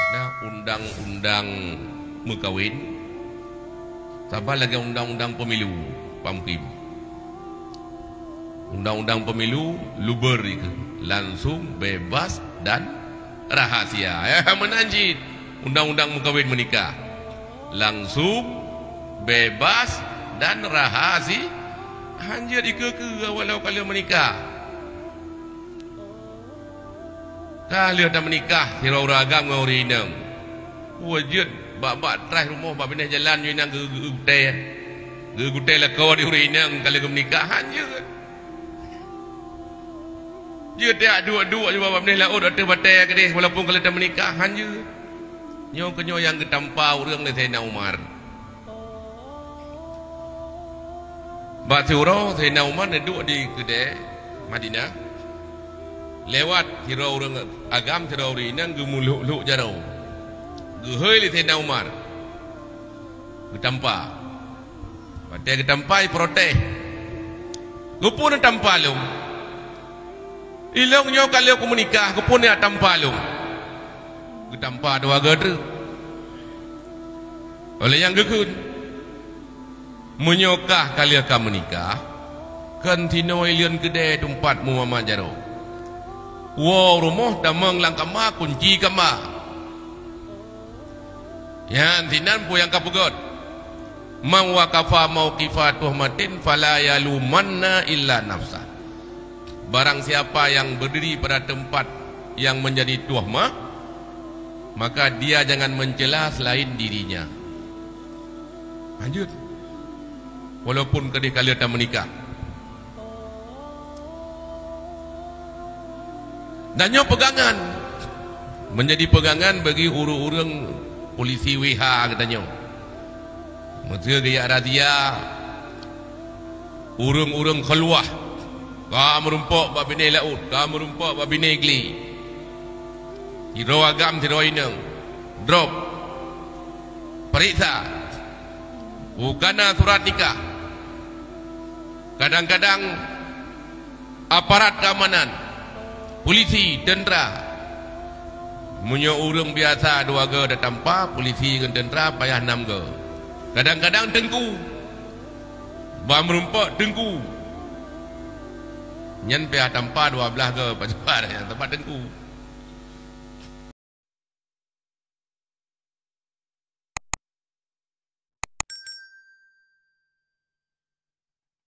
Nah, undang-undang mukawin, sabar lagi undang-undang pemilu, pamkim. Undang-undang pemilu luber itu, langsung bebas dan rahasia. Menanjit undang-undang mukawin menikah, langsung bebas dan rahasia. Hanya dikeke walau kalian menikah. Kalian dah menikah, hirau ragam dengan orang inang. Wajud bak-bak teras rumah, bak pindah jalan you inang ge-ge-guteh. Ge-guteh lah kau di orang inang kalian menikah. Hanya dia tak dua-dua juga bak pindah laut atau batai kedai walaupun kalian dah menikah. Hanya nyong kenyo yang ketampa orang ni Sayyidina Umar. Bak surau Sayyidina Umar duduk di kedai Madinah. Lewat hirau orang agam hirau orang inang gemuluk-luk jarau. Gehoi li Sayyidina Umar. Getampa. Batai getampa protes. Gepun tampa lu. Ilong nyo kalau aku menikah, gepun ya tampa lu. Getampa dua gede. Oleh yang gekun. Menyokah kalian akan menikah kan tino ilian kedai tempat Muhammad jaro. Wow rumah damang lang kama kunci kama. Yan tinan po yang kapugot. Man waqafa mauqifa tuhmatin fala yalumanna illa nafsa. Barang siapa yang berdiri pada tempat yang menjadi tuhmah, maka dia jangan mencela selain dirinya. Lanjut. Walaupun kedih kalian dah menikah. Dan nyo pegangan menjadi pegangan bagi urang-urang polisi WH katanya. Mesti gaya razia urang-urang keluar. Ka merumpok bab bini laut, ka merumpok bab bini igli. Hiro agam hiro inang. Drop. Periksa. Bukanlah surat nikah. Kadang-kadang aparat keamanan, polisi, tentera, punya orang biasa dua ge datang pa, polisi dengan tentera payah 6 ge. Kadang-kadang tengku, bam merumpok tengku, nyen payah tanpa 12 ge, pasal yang tempat tengku.